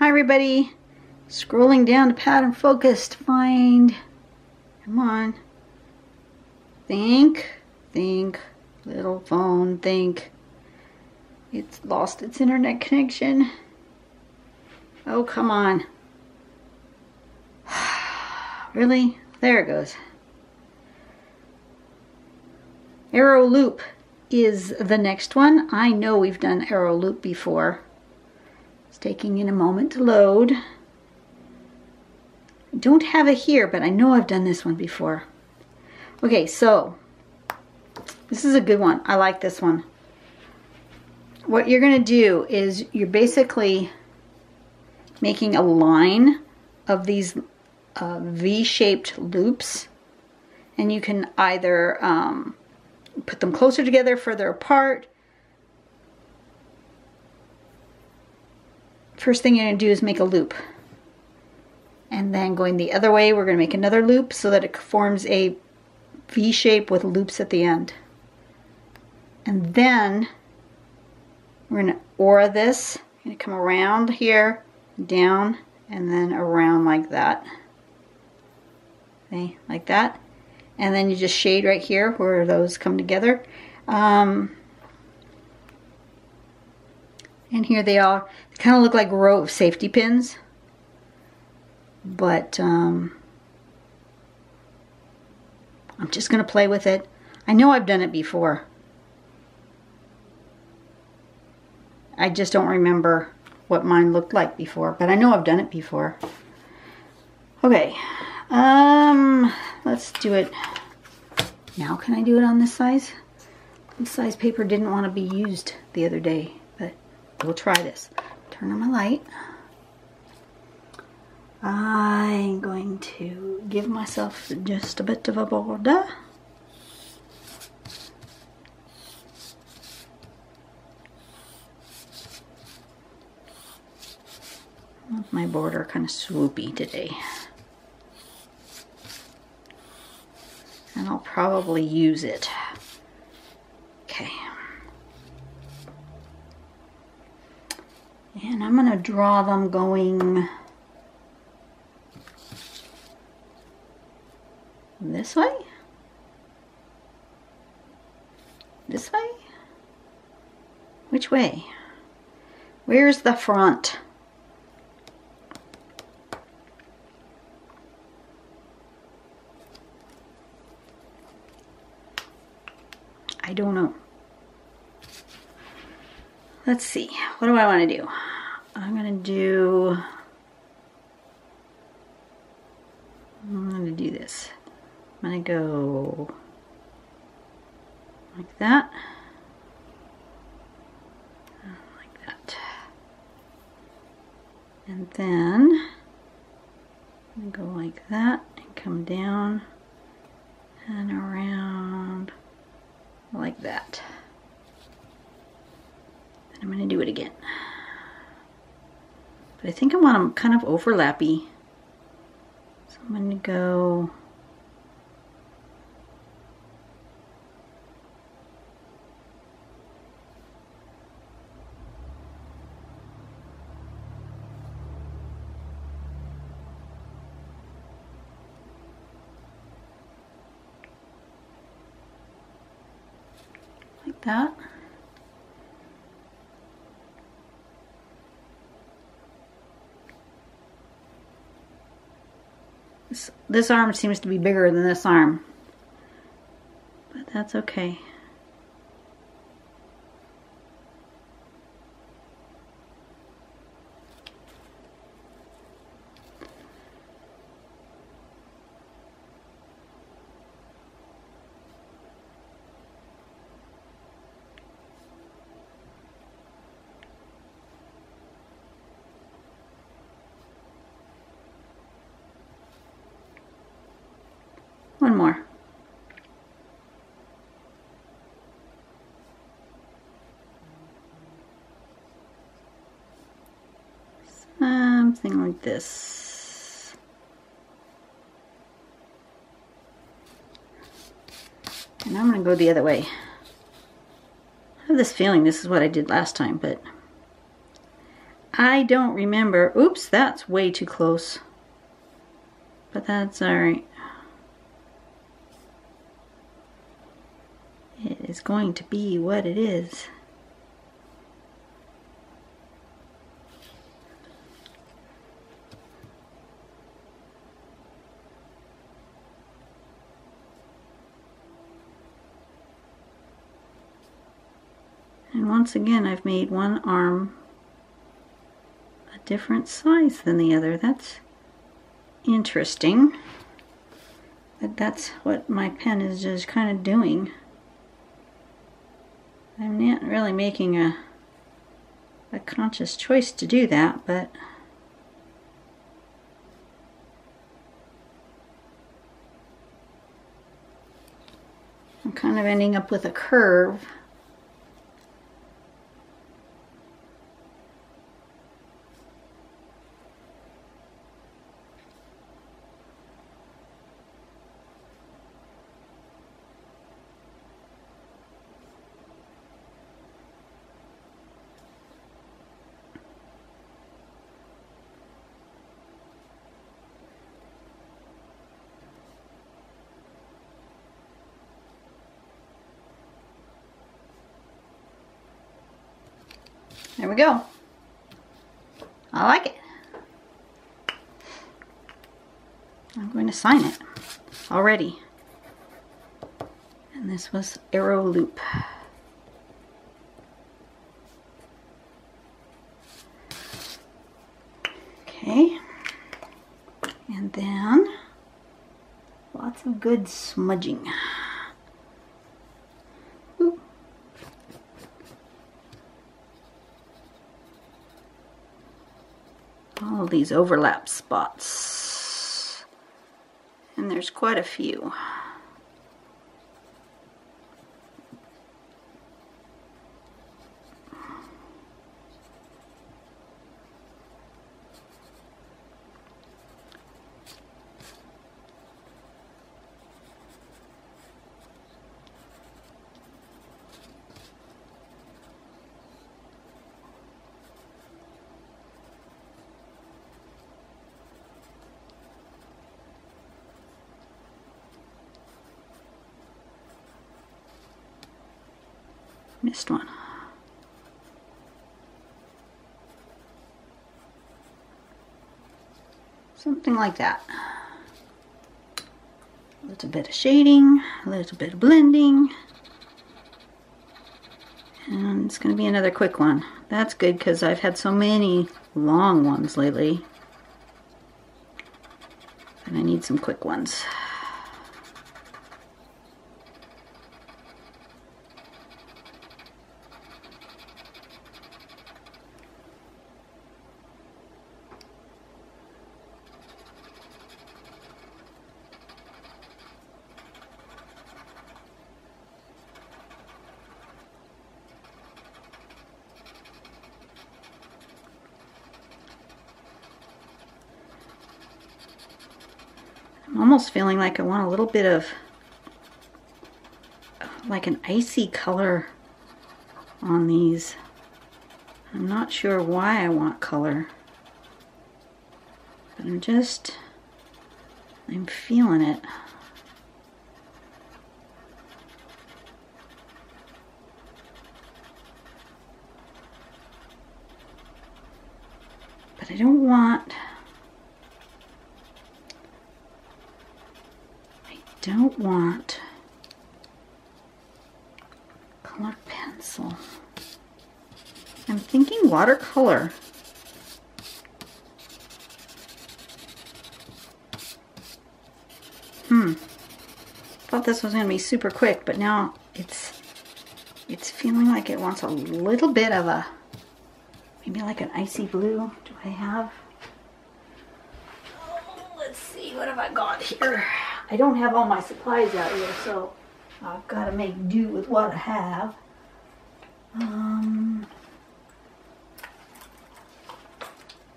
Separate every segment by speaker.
Speaker 1: Hi everybody. Scrolling down to pattern focus to find, come on. Think, little phone, think. It's lost its internet connection. Oh, come on. Really? There it goes. Arrow loop is the next one. I know we've done arrow loop before. It's taking in a moment to load. I don't have it here, but I know I've done this one before. Okay, so this is a good one. I like this one. What you're going to do is you're basically making a line of these V-shaped loops, and you can either put them closer together, further apart. First thing you're going to do is make a loop. And then going the other way, we're going to make another loop so that it forms a V shape with loops at the end. And then we're going to aura this. Going to come around here, down, and then around like that. Okay, like that. And then you just shade right here where those come together. And here they are. They kind of look like a row of safety pins. But I'm just going to play with it. I know I've done it before. I just don't remember what mine looked like before. But I know I've done it before. Okay. Let's do it. Now can I do it on this size? This size paper didn't want to be used the other day. But we'll try this. Turn on my light. I'm going to give myself just a bit of a border. My border kind of swoopy today. And I'll probably use it. Okay. And I'm going to draw them going this way? This way? Which way? Where's the front? I don't know. Let's see. What do I want to do? I'm going to do this. I'm going to go like that. Like that. And then I'm going to go like that and come down and around like that. And I'm going to do it again. But I think I want them kind of overlappy. So I'm going to go like that. This arm seems to be bigger than this arm, but that's okay. One more. Something like this. And I'm going to go the other way. I have this feeling this is what I did last time, but I don't remember. Oops, that's way too close. But that's alright. It is going to be what it is. And once again, I've made one arm a different size than the other. That's interesting. But that's what my pen is just kind of doing. I'm not really making a conscious choice to do that, but I'm kind of ending up with a curve. There we go. I like it. I'm going to sign it already. And this was Arrow Loop. Okay. And then lots of good smudging. All of these overlap spots, and there's quite a few. Missed one. Something like that. A little bit of shading, a little bit of blending. And it's going to be another quick one. That's good because I've had so many long ones lately. And I need some quick ones. I'm almost feeling like I want a little bit of like an icy color on these. I'm not sure why I want color, but I'm feeling it. But I don't want colored pencil. I'm thinking watercolor. Thought this was going to be super quick, but now it's feeling like it wants a little bit of a, maybe like an icy blue. Do I have? Oh, let's see, what have I got here? I don't have all my supplies out here, so I've got to make do with what I have.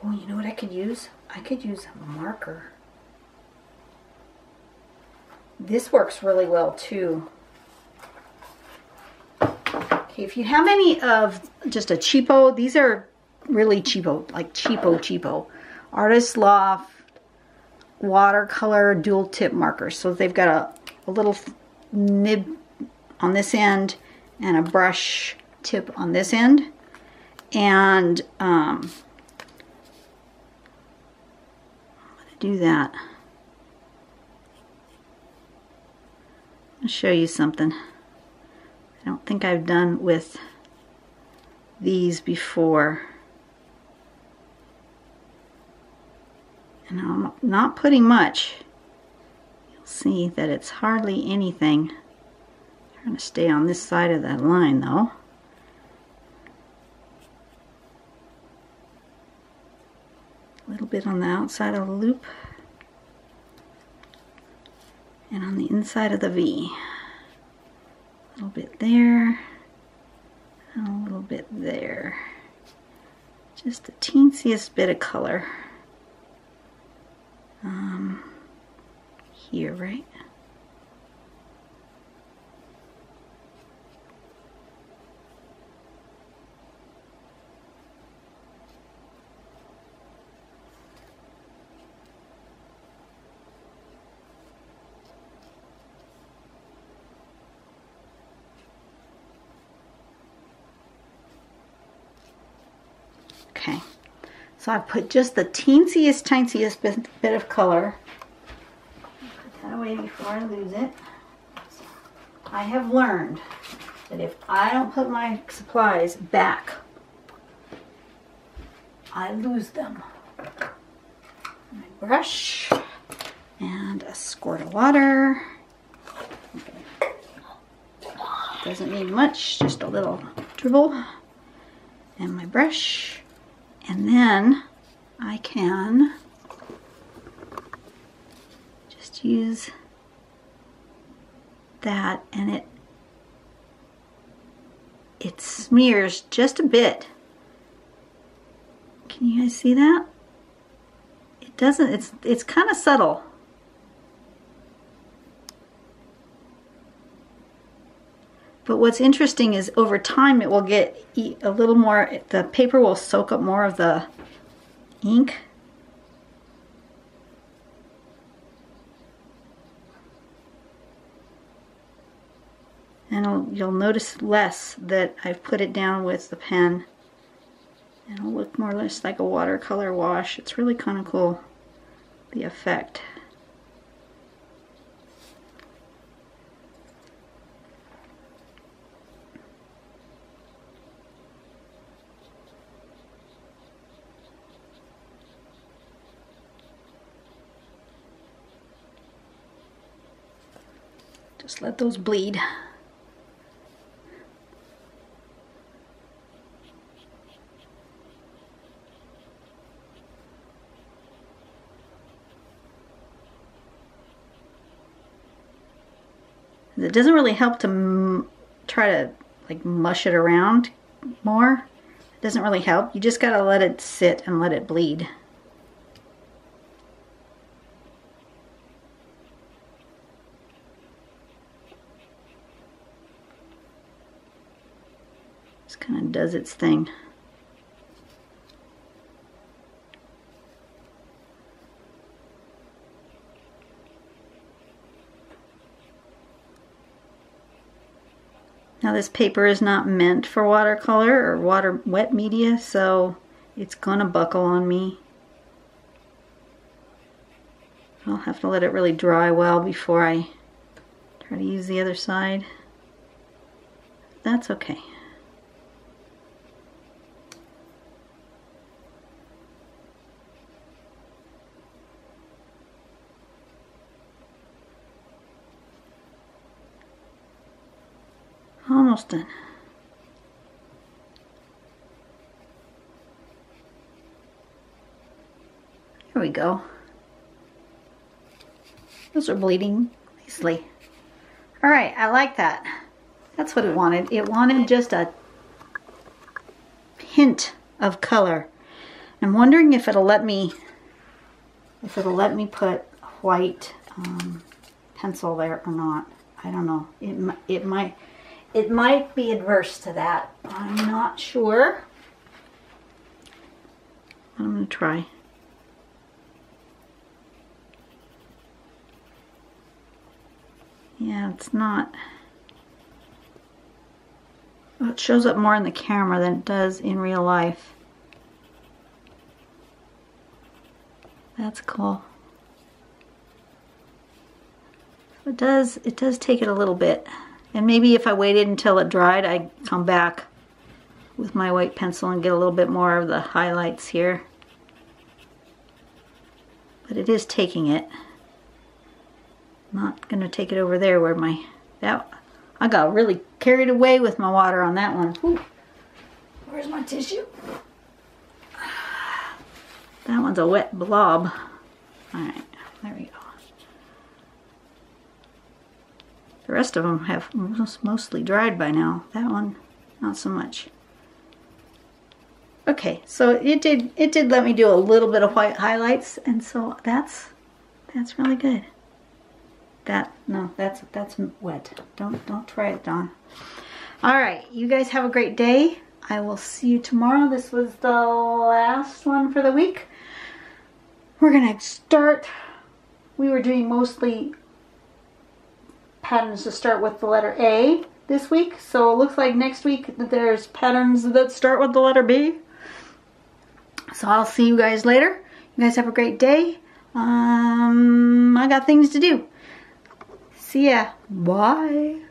Speaker 1: Oh, you know what I could use? I could use a marker. This works really well too. Okay, if you have any of just a cheapo, these are really cheapo, like cheapo. Artists Loft Watercolor dual tip markers. So they've got a little nib on this end and a brush tip on this end. And I'm going to do that. I'll show you something I don't think I've done with these before. And I'm not putting much. You'll see that it's hardly anything. I'm trying to stay on this side of that line though. A little bit on the outside of the loop. And on the inside of the V. A little bit there. And a little bit there. Just the teensiest bit of color. Here, right? Okay, so I've put just the teensiest bit of color. Put that away before I lose it. I have learned that if I don't put my supplies back, I lose them. My brush and a squirt of water. Doesn't need much, just a little dribble. And my brush. And then I can just use that, and it smears just a bit. Can you guys see that? It doesn't, it's kind of subtle. But what's interesting is over time it will get a little more, the paper will soak up more of the ink. And you'll notice less that I've put it down with the pen. And it'll look more or less like a watercolor wash. It's really kind of cool, the effect. Just let those bleed. It doesn't really help to try to like mush it around more. It doesn't really help. You just gotta let it sit and let it bleed. Just kind of does its thing. Now this paper is not meant for watercolor or wet media, so it's gonna buckle on me. I'll have to let it really dry well before I try to use the other side. That's okay. Almost done. Here we go. Those are bleeding nicely. All right, I like that. That's what it wanted. It wanted just a hint of color. I'm wondering if it'll let me put white pencil there or not. I don't know. It might be adverse to that. I'm not sure. I'm going to try. Yeah, it's not. Well, it shows up more in the camera than it does in real life. That's cool. It does take it a little bit. And maybe if I waited until it dried, I'd come back with my white pencil and get a little bit more of the highlights here. But it is taking it. I'm not gonna take it over there where I got really carried away with my water on that one. Ooh. Where's my tissue? That one's a wet blob. Alright, there we go. The rest of them have mostly dried by now. That one, not so much. Okay, so it did let me do a little bit of white highlights, and so that's really good. That's wet. Don't try it, Dawn. All right, you guys have a great day. I will see you tomorrow. This was the last one for the week. We're gonna start. We were doing mostly patterns to start with the letter A this week, so it looks like next week there's patterns that start with the letter B. So I'll see you guys later. You guys have a great day. I got things to do. See ya. Bye.